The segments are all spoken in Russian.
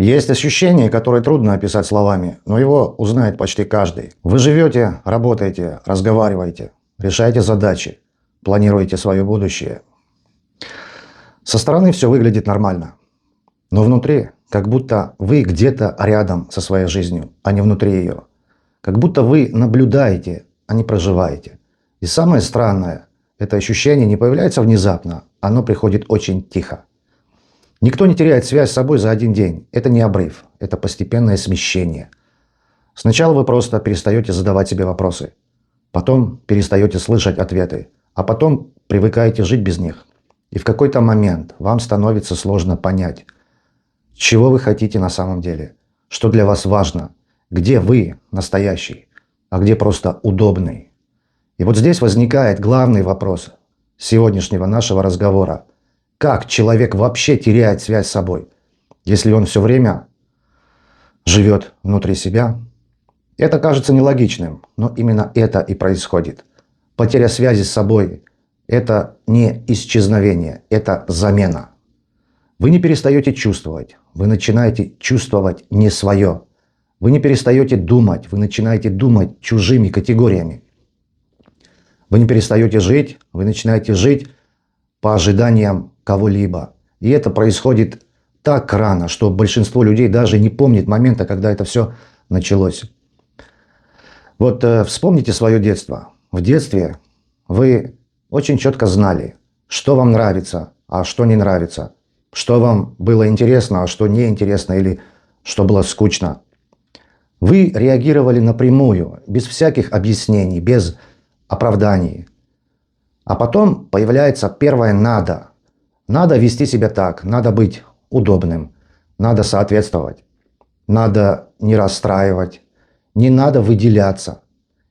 Есть ощущение, которое трудно описать словами, но его узнает почти каждый. Вы живете, работаете, разговариваете, решаете задачи, планируете свое будущее. Со стороны все выглядит нормально, но внутри как будто вы где-то рядом со своей жизнью, а не внутри ее. Как будто вы наблюдаете, а не проживаете. И самое странное, это ощущение не появляется внезапно, оно приходит очень тихо. Никто не теряет связь с собой за один день. Это не обрыв, это постепенное смещение. Сначала вы просто перестаете задавать себе вопросы, потом перестаете слышать ответы, а потом привыкаете жить без них. И в какой-то момент вам становится сложно понять, чего вы хотите на самом деле, что для вас важно, где вы настоящий, а где просто удобный. И вот здесь возникает главный вопрос сегодняшнего нашего разговора. Как человек вообще теряет связь с собой, если он все время живет внутри себя? Это кажется нелогичным, но именно это и происходит. Потеря связи с собой – это не исчезновение, это замена. Вы не перестаете чувствовать, вы начинаете чувствовать не свое. Вы не перестаете думать, вы начинаете думать чужими категориями. Вы не перестаете жить, вы начинаете жить по ожиданиям кого-либо. И это происходит так рано, что большинство людей даже не помнит момента, когда это все началось. Вот вспомните свое детство. В детстве вы очень четко знали, что вам нравится, а что не нравится. Что вам было интересно, а что неинтересно или что было скучно. Вы реагировали напрямую, без всяких объяснений, без оправданий. А потом появляется первое «надо». Надо вести себя так, надо быть удобным, надо соответствовать, надо не расстраивать, не надо выделяться.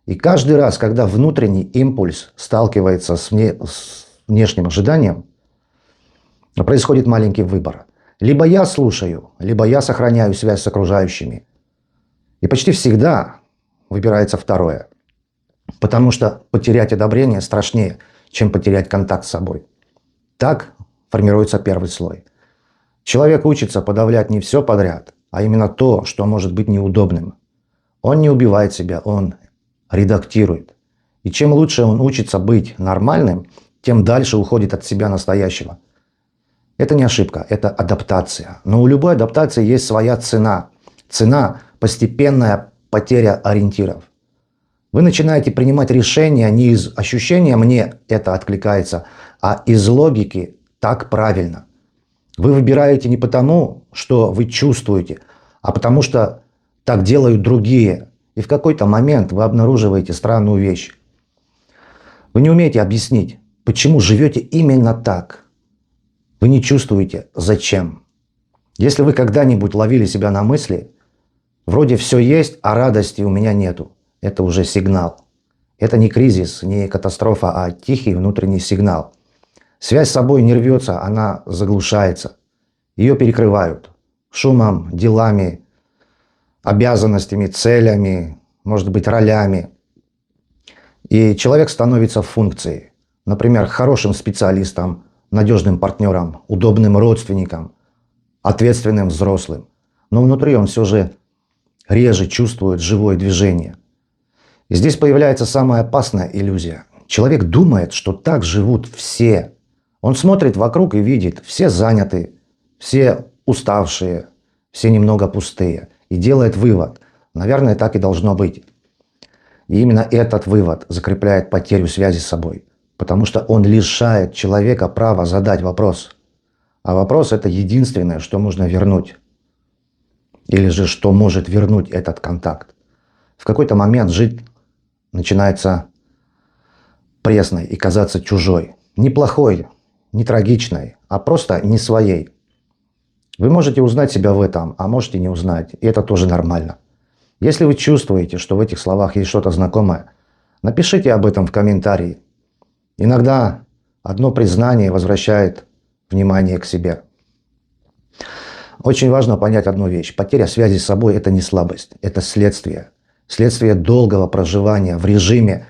И каждый раз, когда внутренний импульс сталкивается с внешним ожиданием, происходит маленький выбор. Либо я слушаю, либо я сохраняю связь с окружающими. И почти всегда выбирается второе. Потому что потерять одобрение страшнее, чем потерять контакт с собой. Так формируется первый слой. Человек учится подавлять не все подряд, а именно то, что может быть неудобным. Он не убивает себя, он редактирует. И чем лучше он учится быть нормальным, тем дальше уходит от себя настоящего. Это не ошибка, это адаптация. Но у любой адаптации есть своя цена. Цена – постепенная потеря ориентиров. Вы начинаете принимать решения не из ощущения «мне это откликается», а из логики «так правильно». Вы выбираете не потому, что вы чувствуете, а потому что так делают другие. И в какой-то момент вы обнаруживаете странную вещь. Вы не умеете объяснить, почему живете именно так. Вы не чувствуете, зачем. Если вы когда-нибудь ловили себя на мысли, вроде все есть, а радости у меня нету. Это уже сигнал. Это не кризис, не катастрофа, а тихий внутренний сигнал. Связь с собой не рвется, она заглушается. Ее перекрывают шумом, делами, обязанностями, целями, может быть, ролями. И человек становится функцией. Например, хорошим специалистом, надежным партнером, удобным родственником, ответственным взрослым. Но внутри он все же реже чувствует живое движение. И здесь появляется самая опасная иллюзия. Человек думает, что так живут все. Он смотрит вокруг и видит, все заняты, все уставшие, все немного пустые. И делает вывод. Наверное, так и должно быть. И именно этот вывод закрепляет потерю связи с собой. Потому что он лишает человека права задать вопрос. А вопрос – это единственное, что можно вернуть. Или же что может вернуть этот контакт. В какой-то момент жить начинается пресной и казаться чужой. Не плохой, не трагичной, а просто не своей. Вы можете узнать себя в этом, а можете не узнать. И это тоже нормально. Если вы чувствуете, что в этих словах есть что-то знакомое, напишите об этом в комментарии. Иногда одно признание возвращает внимание к себе. Очень важно понять одну вещь. Потеря связи с собой – это не слабость, это следствие. Следствие долгого проживания в режиме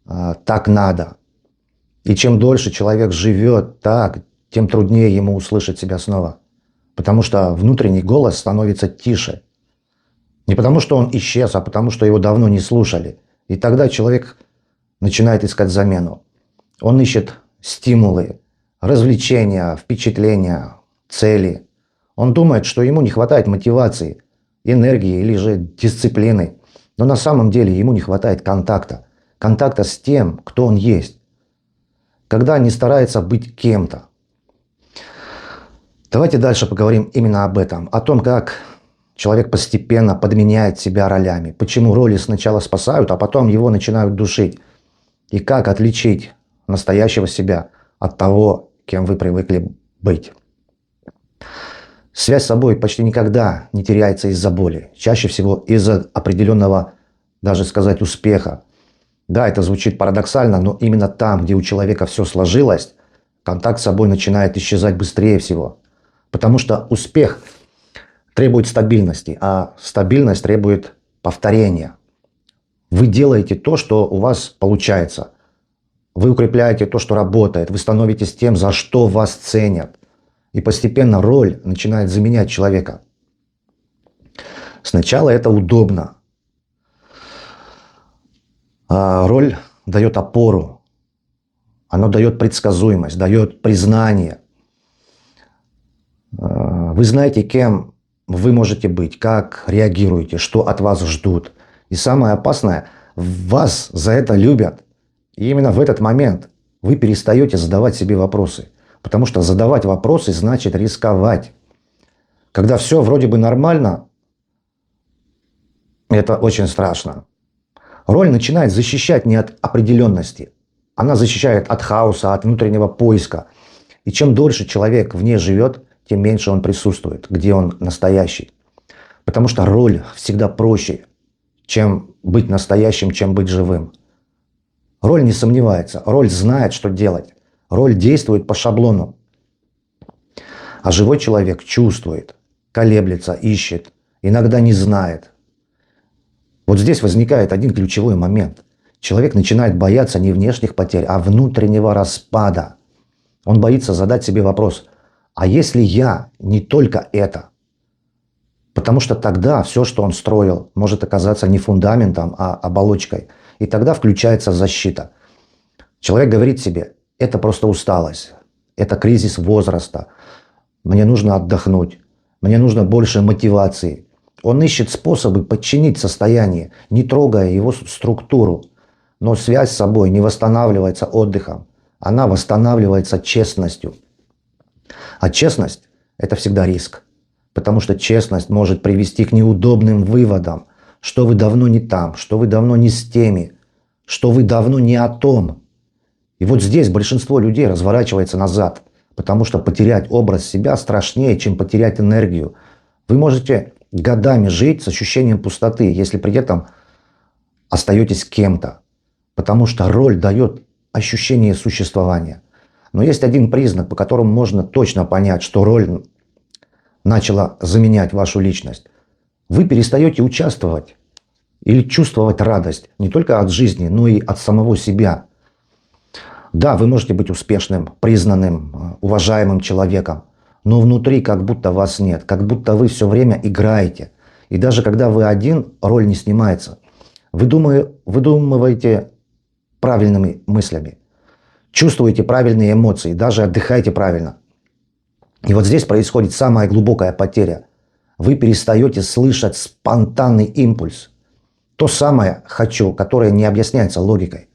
«так надо». И чем дольше человек живет так, тем труднее ему услышать себя снова. Потому что внутренний голос становится тише. Не потому что он исчез, а потому что его давно не слушали. И тогда человек начинает искать замену. Он ищет стимулы, развлечения, впечатления, цели. Он думает, что ему не хватает мотивации, энергии или же дисциплины. Но на самом деле ему не хватает контакта. Контакта с тем, кто он есть. Когда не старается быть кем-то. Давайте дальше поговорим именно об этом. О том, как человек постепенно подменяет себя ролями. Почему роли сначала спасают, а потом его начинают душить. И как отличить настоящего себя от того, кем вы привыкли быть. Связь с собой почти никогда не теряется из-за боли. Чаще всего из-за определенного, даже сказать, успеха. Да, это звучит парадоксально, но именно там, где у человека все сложилось, контакт с собой начинает исчезать быстрее всего. Потому что успех требует стабильности, а стабильность требует повторения. Вы делаете то, что у вас получается. Вы укрепляете то, что работает. Вы становитесь тем, за что вас ценят. И постепенно роль начинает заменять человека. Сначала это удобно. Роль дает опору. Она дает предсказуемость, дает признание. Вы знаете, кем вы можете быть, как реагируете, что от вас ждут. И самое опасное, вас за это любят. И именно в этот момент вы перестаете задавать себе вопросы. Потому что задавать вопросы значит рисковать. Когда все вроде бы нормально, это очень страшно. Роль начинает защищать не от определенности. Она защищает от хаоса, от внутреннего поиска. И чем дольше человек в ней живет, тем меньше он присутствует, где он настоящий. Потому что роль всегда проще, чем быть настоящим, чем быть живым. Роль не сомневается, роль знает, что делать. Роль действует по шаблону. А живой человек чувствует, колеблется, ищет, иногда не знает. Вот здесь возникает один ключевой момент. Человек начинает бояться не внешних потерь, а внутреннего распада. Он боится задать себе вопрос: а если я не только это? Потому что тогда все, что он строил, может оказаться не фундаментом, а оболочкой. И тогда включается защита. Человек говорит себе: это просто усталость, это кризис возраста, мне нужно отдохнуть, мне нужно больше мотивации. Он ищет способы подчинить состояние, не трогая его структуру. Но связь с собой не восстанавливается отдыхом, она восстанавливается честностью. А честность – это всегда риск. Потому что честность может привести к неудобным выводам, что вы давно не там, что вы давно не с теми, что вы давно не о том. И вот здесь большинство людей разворачивается назад, потому что потерять образ себя страшнее, чем потерять энергию. Вы можете годами жить с ощущением пустоты, если при этом остаетесь кем-то. Потому что роль дает ощущение существования. Но есть один признак, по которому можно точно понять, что роль начала заменять вашу личность. Вы перестаете участвовать или чувствовать радость не только от жизни, но и от самого себя. Да, вы можете быть успешным, признанным, уважаемым человеком, но внутри как будто вас нет, как будто вы все время играете. И даже когда вы один, роль не снимается. Вы выдумываете правильными мыслями, чувствуете правильные эмоции, даже отдыхаете правильно. И вот здесь происходит самая глубокая потеря. Вы перестаете слышать спонтанный импульс. То самое «хочу», которое не объясняется логикой.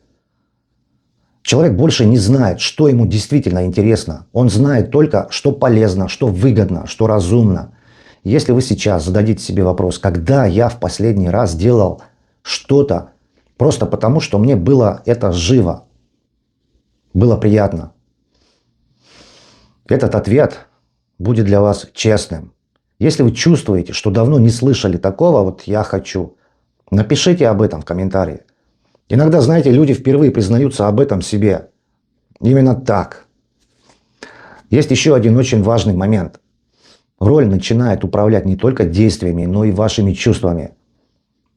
Человек больше не знает, что ему действительно интересно. Он знает только, что полезно, что выгодно, что разумно. Если вы сейчас зададите себе вопрос: когда я в последний раз делал что-то просто потому, что мне было это живо, было приятно, этот ответ будет для вас честным. Если вы чувствуете, что давно не слышали такого вот «я хочу», напишите об этом в комментарии. Иногда, знаете, люди впервые признаются об этом себе. Именно так. Есть еще один очень важный момент. Роль начинает управлять не только действиями, но и вашими чувствами.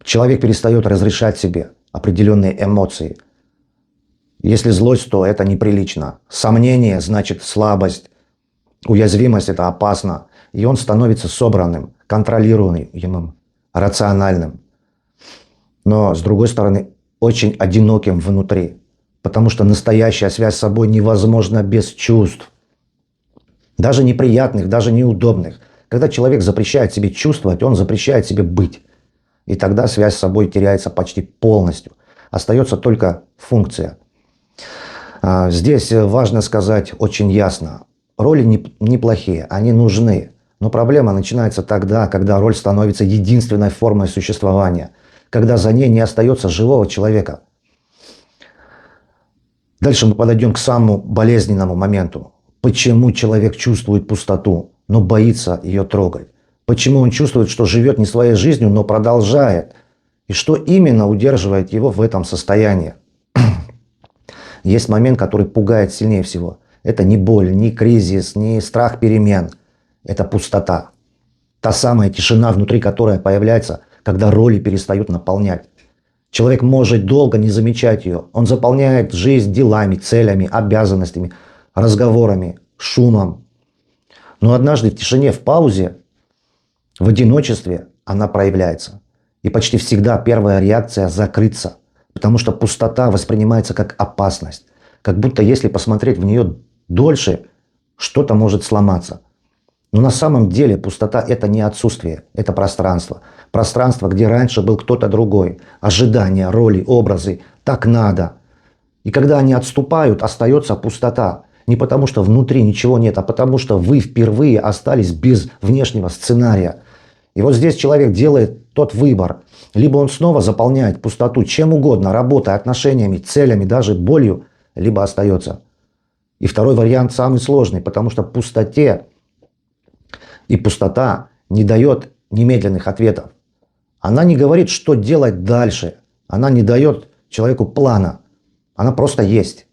Человек перестает разрешать себе определенные эмоции. Если злость, то это неприлично. Сомнение значит слабость. Уязвимость – это опасно. И он становится собранным, контролируемым, рациональным. Но, с другой стороны, очень одиноким внутри. Потому что настоящая связь с собой невозможна без чувств. Даже неприятных, даже неудобных. Когда человек запрещает себе чувствовать, он запрещает себе быть. И тогда связь с собой теряется почти полностью. Остается только функция. Здесь важно сказать очень ясно. Роли неплохие, они нужны. Но проблема начинается тогда, когда роль становится единственной формой существования. Когда за ней не остается живого человека. Дальше мы подойдем к самому болезненному моменту. Почему человек чувствует пустоту, но боится ее трогать? Почему он чувствует, что живет не своей жизнью, но продолжает? И что именно удерживает его в этом состоянии? Есть момент, который пугает сильнее всего. Это не боль, не кризис, не страх перемен. Это пустота. Та самая тишина, внутри которой появляется, когда роли перестают наполнять. Человек может долго не замечать ее. Он заполняет жизнь делами, целями, обязанностями, разговорами, шумом. Но однажды в тишине, в паузе, в одиночестве она проявляется. И почти всегда первая реакция – закрыться. Потому что пустота воспринимается как опасность. Как будто если посмотреть в нее дольше, что-то может сломаться. Но на самом деле пустота – это не отсутствие, это пространство. Пространство, где раньше был кто-то другой. Ожидания, роли, образы. Так надо. И когда они отступают, остается пустота. Не потому что внутри ничего нет, а потому что вы впервые остались без внешнего сценария. И вот здесь человек делает тот выбор. Либо он снова заполняет пустоту чем угодно, работой, отношениями, целями, даже болью, либо остается. И второй вариант самый сложный, потому что пустота не дает немедленных ответов. Она не говорит, что делать дальше. Она не дает человеку плана. Она просто есть.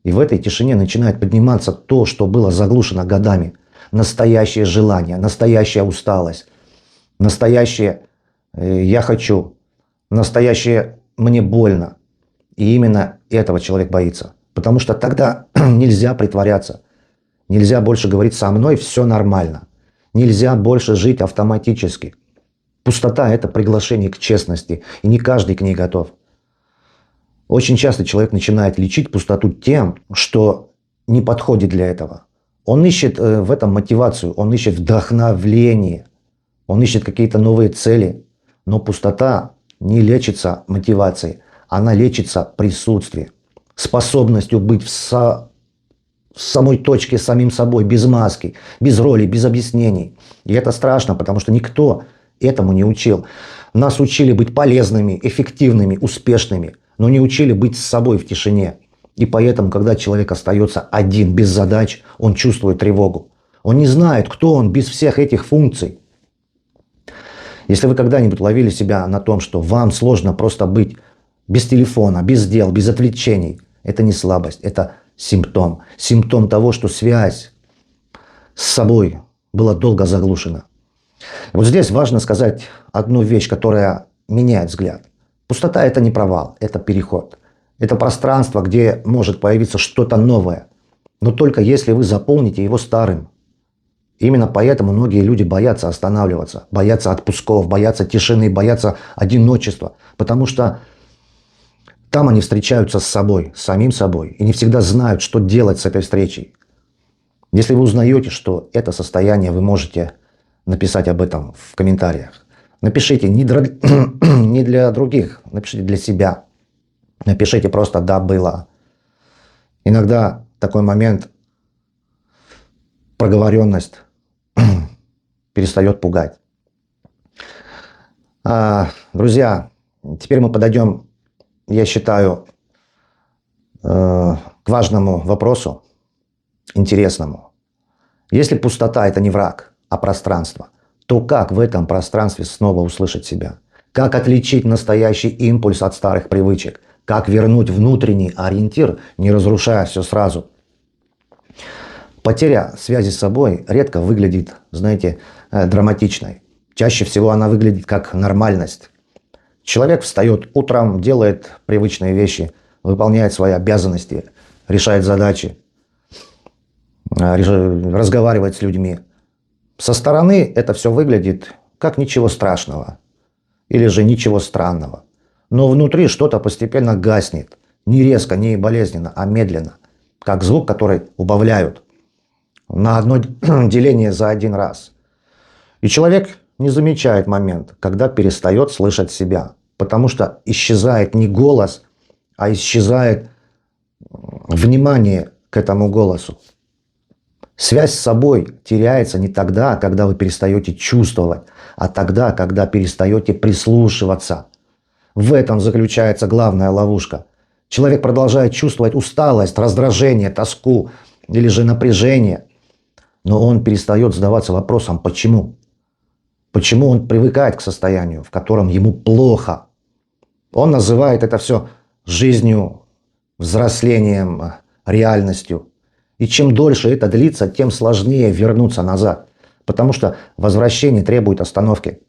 И в этой тишине начинает подниматься то, что было заглушено годами. Настоящее желание, настоящая усталость, настоящее «я хочу», настоящее «мне больно». И именно этого человек боится. Потому что тогда нельзя притворяться. Нельзя больше говорить «со мной все нормально». Нельзя больше жить автоматически. Пустота – это приглашение к честности. И не каждый к ней готов. Очень часто человек начинает лечить пустоту тем, что не подходит для этого. Он ищет в этом мотивацию, он ищет вдохновление, он ищет какие-то новые цели. Но пустота не лечится мотивацией, она лечится присутствием, способностью быть в самой точке с самим собой, без маски, без роли, без объяснений. И это страшно, потому что никто этому не учил. Нас учили быть полезными, эффективными, успешными, но не учили быть с собой в тишине. И поэтому, когда человек остается один, без задач, он чувствует тревогу. Он не знает, кто он без всех этих функций. Если вы когда-нибудь ловили себя на том, что вам сложно просто быть без телефона, без дел, без отвлечений, это не слабость, это симптом. Симптом того, что связь с собой была долго заглушена. Вот здесь важно сказать одну вещь, которая меняет взгляд. Пустота – это не провал, это переход. Это пространство, где может появиться что-то новое. Но только если вы заполните его старым. Именно поэтому многие люди боятся останавливаться, боятся отпусков, боятся тишины, боятся одиночества. Потому что там они встречаются с собой, с самим собой. И не всегда знают, что делать с этой встречей. Если вы узнаете, что это состояние, вы можете написать об этом в комментариях. Напишите не для других, напишите для себя. Напишите просто «да, было». Иногда такой момент, проговоренность перестает пугать. Друзья, теперь мы подойдем, я считаю, к важному вопросу, интересному. Если пустота – это не враг, а пространство, то как в этом пространстве снова услышать себя? Как отличить настоящий импульс от старых привычек? Как вернуть внутренний ориентир, не разрушая все сразу? Потеря связи с собой редко выглядит, знаете, драматичной. Чаще всего она выглядит как нормальность. Человек встает утром, делает привычные вещи, выполняет свои обязанности, решает задачи, разговаривает с людьми, Со стороны это все выглядит как ничего страшного или же ничего странного. Но внутри что-то постепенно гаснет. Не резко, не болезненно, а медленно. Как звук, который убавляют на одно деление за один раз. И человек не замечает момент, когда перестает слышать себя. Потому что исчезает не голос, а исчезает внимание к этому голосу. Связь с собой теряется не тогда, когда вы перестаете чувствовать, а тогда, когда перестаете прислушиваться. В этом заключается главная ловушка. Человек продолжает чувствовать усталость, раздражение, тоску или же напряжение, но он перестает задаваться вопросом «почему?». Почему он привыкает к состоянию, в котором ему плохо? Он называет это все жизнью, взрослением, реальностью. И чем дольше это длится, тем сложнее вернуться назад. Потому что возвращение требует остановки.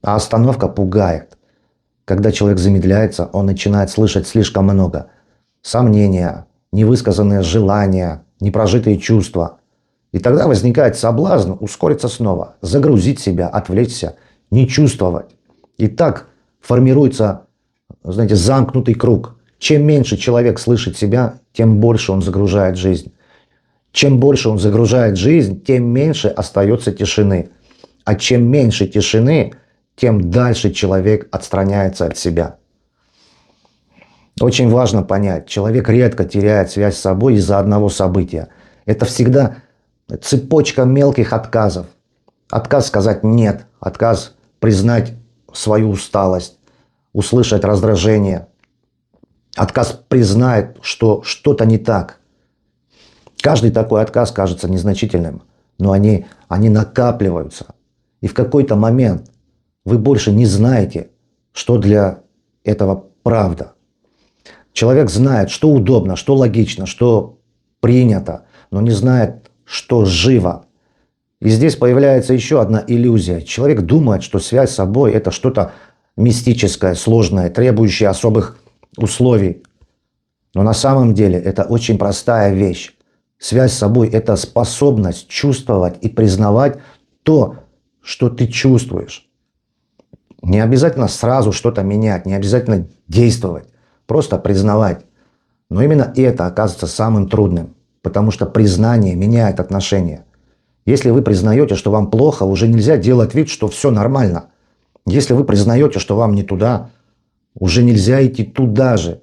А остановка пугает. Когда человек замедляется, он начинает слышать слишком много. Сомнения, невысказанные желания, непрожитые чувства. И тогда возникает соблазн ускориться снова, загрузить себя, отвлечься, не чувствовать. И так формируется, знаете, замкнутый круг. Чем меньше человек слышит себя, тем больше он загружает жизнь. Чем больше он загружает жизнь, тем меньше остается тишины. А чем меньше тишины, тем дальше человек отстраняется от себя. Очень важно понять, человек редко теряет связь с собой из-за одного события. Это всегда цепочка мелких отказов. Отказ сказать «нет», отказ признать свою усталость, услышать раздражение, отказ признать, что что-то не так. Каждый такой отказ кажется незначительным, но они накапливаются. И в какой-то момент вы больше не знаете, что для этого правда. Человек знает, что удобно, что логично, что принято, но не знает, что живо. И здесь появляется еще одна иллюзия. Человек думает, что связь с собой – это что-то мистическое, сложное, требующее особых условий. Но на самом деле это очень простая вещь. Связь с собой – это способность чувствовать и признавать то, что ты чувствуешь. Не обязательно сразу что-то менять, не обязательно действовать, просто признавать. Но именно это оказывается самым трудным, потому что признание меняет отношения. Если вы признаете, что вам плохо, уже нельзя делать вид, что все нормально. Если вы признаете, что вам не туда, уже нельзя идти туда же,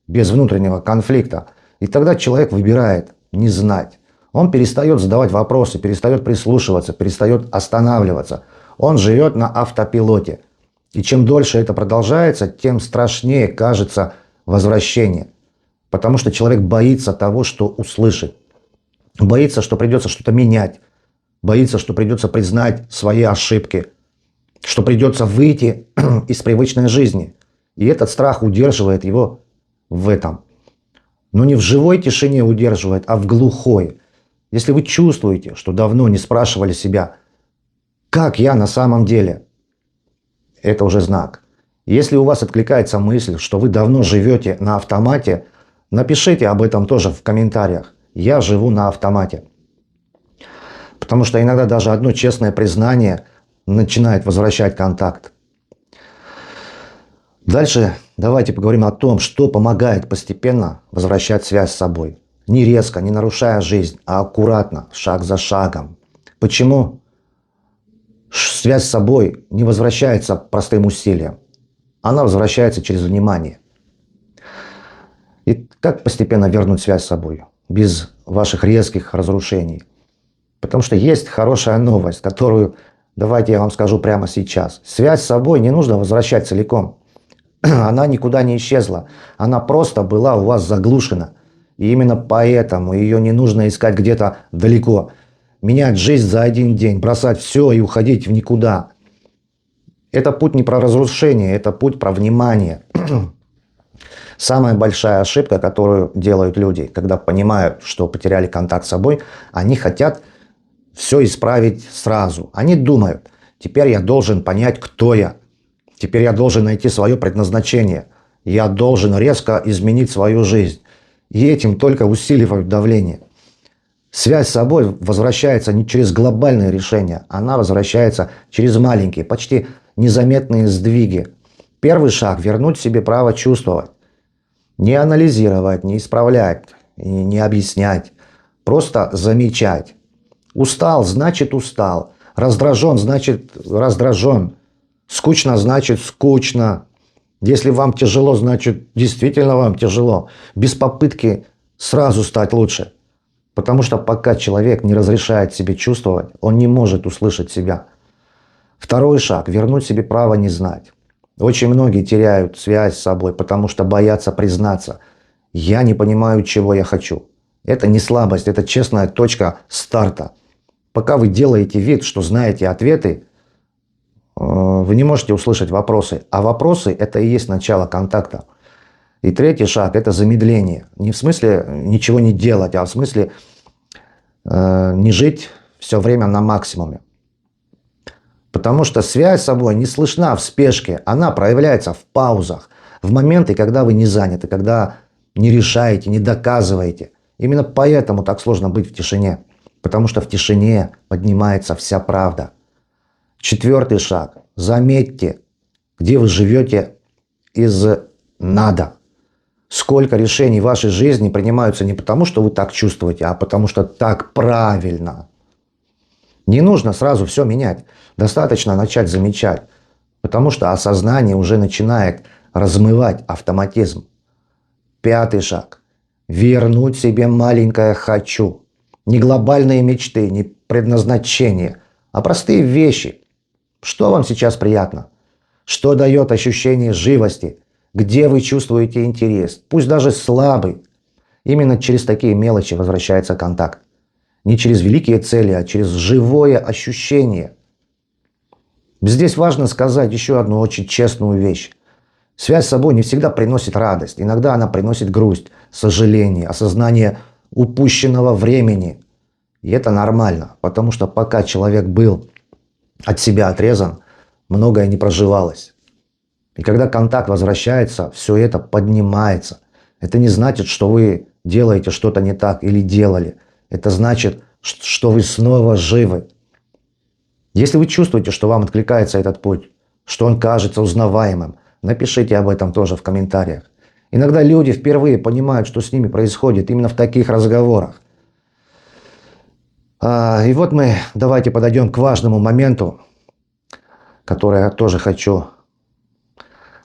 без внутреннего конфликта. И тогда человек выбирает не знать. Он перестает задавать вопросы, перестает прислушиваться, перестает останавливаться. Он живет на автопилоте. И чем дольше это продолжается, тем страшнее кажется возвращение. Потому что человек боится того, что услышит. Боится, что придется что-то менять. Боится, что придется признать свои ошибки. Что придется выйти из привычной жизни. И этот страх удерживает его в этом. Но не в живой тишине удерживает, а в глухой. Если вы чувствуете, что давно не спрашивали себя, как я на самом деле, это уже знак. Если у вас откликается мысль, что вы давно живете на автомате, напишите об этом тоже в комментариях. Я живу на автомате. Потому что иногда даже одно честное признание начинает возвращать контакт. Дальше давайте поговорим о том, что помогает постепенно возвращать связь с собой. Не резко, не нарушая жизнь, а аккуратно, шаг за шагом. Почему связь с собой не возвращается простым усилием? Она возвращается через внимание. И как постепенно вернуть связь с собой? Без ваших резких разрушений. Потому что есть хорошая новость, которую давайте я вам скажу прямо сейчас. Связь с собой не нужно возвращать целиком. Она никуда не исчезла. Она просто была у вас заглушена. И именно поэтому ее не нужно искать где-то далеко. Менять жизнь за один день, бросать все и уходить в никуда. Это путь не про разрушение, это путь про внимание. Самая большая ошибка, которую делают люди, когда понимают, что потеряли контакт с собой, они хотят все исправить сразу. Они думают, теперь я должен понять, кто я. Теперь я должен найти свое предназначение. Я должен резко изменить свою жизнь. И этим только усиливают давление. Связь с собой возвращается не через глобальные решения, она возвращается через маленькие, почти незаметные сдвиги. Первый шаг – вернуть себе право чувствовать. Не анализировать, не исправлять, не объяснять. Просто замечать. Устал – значит устал. Раздражен – значит раздражен. Скучно – значит скучно. Если вам тяжело, значит действительно вам тяжело. Без попытки сразу стать лучше. Потому что пока человек не разрешает себе чувствовать, он не может услышать себя. Второй шаг – вернуть себе право не знать. Очень многие теряют связь с собой, потому что боятся признаться. Я не понимаю, чего я хочу. Это не слабость, это честная точка старта. Пока вы делаете вид, что знаете ответы, вы не можете услышать вопросы. А вопросы – это и есть начало контакта. И третий шаг – это замедление. Не в смысле ничего не делать, а в смысле не жить все время на максимуме. Потому что связь с собой не слышна в спешке, она проявляется в паузах, в моменты, когда вы не заняты, когда не решаете, не доказываете. Именно поэтому так сложно быть в тишине, потому что в тишине поднимается вся правда. Четвертый шаг. Заметьте, где вы живете из «надо». Сколько решений в вашей жизни принимаются не потому, что вы так чувствуете, а потому что так правильно. Не нужно сразу все менять. Достаточно начать замечать. Потому что осознание уже начинает размывать автоматизм. Пятый шаг. Вернуть себе маленькое «хочу». Не глобальные мечты, не предназначение, а простые вещи. Что вам сейчас приятно? Что дает ощущение живости? Где вы чувствуете интерес? Пусть даже слабый. Именно через такие мелочи возвращается контакт. Не через великие цели, а через живое ощущение. Здесь важно сказать еще одну очень честную вещь. Связь с собой не всегда приносит радость. Иногда она приносит грусть, сожаление, осознание упущенного времени. И это нормально, потому что пока человек был от себя отрезан, многое не проживалось. И когда контакт возвращается, все это поднимается. Это не значит, что вы делаете что-то не так или делали. Это значит, что вы снова живы. Если вы чувствуете, что вам откликается этот путь, что он кажется узнаваемым, напишите об этом тоже в комментариях. Иногда люди впервые понимают, что с ними происходит именно в таких разговорах. И вот мы давайте подойдем к важному моменту, который я тоже хочу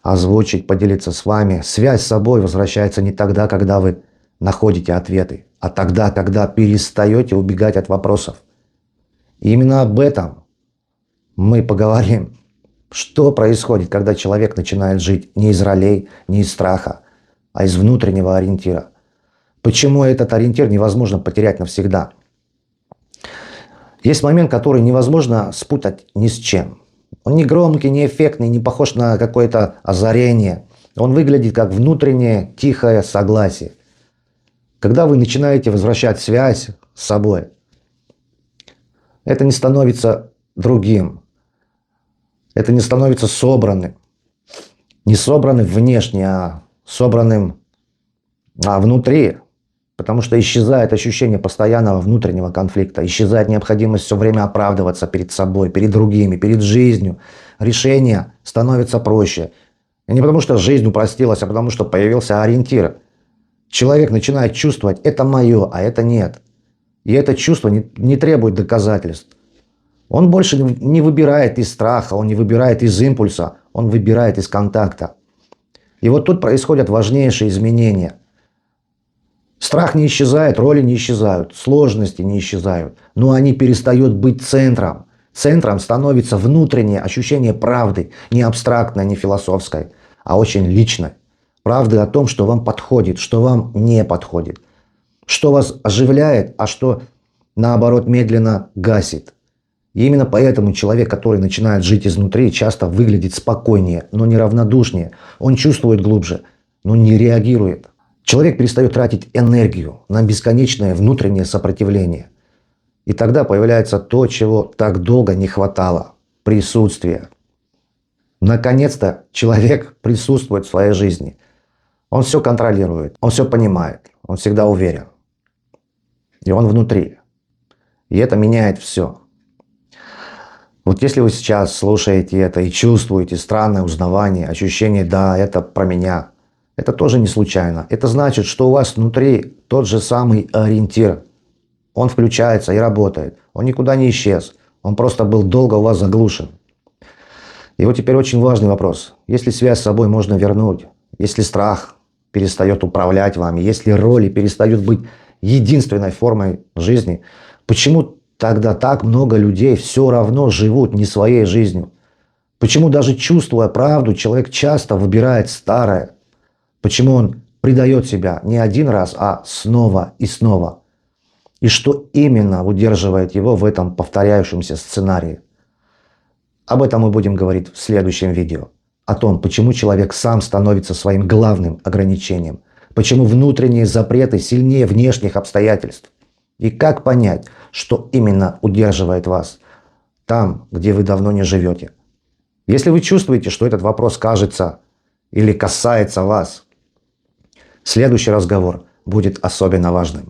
озвучить, поделиться с вами. Связь с собой возвращается не тогда, когда вы находите ответы, а тогда, когда перестаете убегать от вопросов. И именно об этом мы поговорим. Что происходит, когда человек начинает жить не из ролей, не из страха, а из внутреннего ориентира? Почему этот ориентир невозможно потерять навсегда? Есть момент, который невозможно спутать ни с чем. Он не громкий, не эффектный, не похож на какое-то озарение. Он выглядит как внутреннее тихое согласие. Когда вы начинаете возвращать связь с собой, это не становится другим. Это не становится собранным. Не собранным внешне, а собранным внутри. Потому что исчезает ощущение постоянного внутреннего конфликта. Исчезает необходимость все время оправдываться перед собой, перед другими, перед жизнью. Решение становится проще. И не потому что жизнь упростилась, а потому что появился ориентир. Человек начинает чувствовать, это мое, а это нет. И это чувство не требует доказательств. Он больше не выбирает из страха, он не выбирает из импульса, он выбирает из контакта. И вот тут происходят важнейшие изменения. Страх не исчезает, роли не исчезают, сложности не исчезают, но они перестают быть центром. Центром становится внутреннее ощущение правды, не абстрактной, не философской, а очень личной. Правды о том, что вам подходит, что вам не подходит. Что вас оживляет, а что, наоборот, медленно гасит. И именно поэтому человек, который начинает жить изнутри, часто выглядит спокойнее, но не равнодушнее. Он чувствует глубже, но не реагирует. Человек перестает тратить энергию на бесконечное внутреннее сопротивление. И тогда появляется то, чего так долго не хватало – присутствие. Наконец-то человек присутствует в своей жизни. Он все контролирует, он все понимает, он всегда уверен. И он внутри. И это меняет все. Вот если вы сейчас слушаете это и чувствуете странное узнавание, ощущение «да, это про меня», это тоже не случайно. Это значит, что у вас внутри тот же самый ориентир. Он включается и работает. Он никуда не исчез. Он просто был долго у вас заглушен. И вот теперь очень важный вопрос. Если связь с собой можно вернуть, если страх перестает управлять вами, если роли перестают быть единственной формой жизни, почему тогда так много людей все равно живут не своей жизнью? Почему даже чувствуя правду, человек часто выбирает старое? Почему он предает себя не один раз, а снова и снова? И что именно удерживает его в этом повторяющемся сценарии? Об этом мы будем говорить в следующем видео. О том, почему человек сам становится своим главным ограничением. Почему внутренние запреты сильнее внешних обстоятельств. И как понять, что именно удерживает вас там, где вы давно не живете. Если вы чувствуете, что этот вопрос кажется или касается вас, следующий разговор будет особенно важным.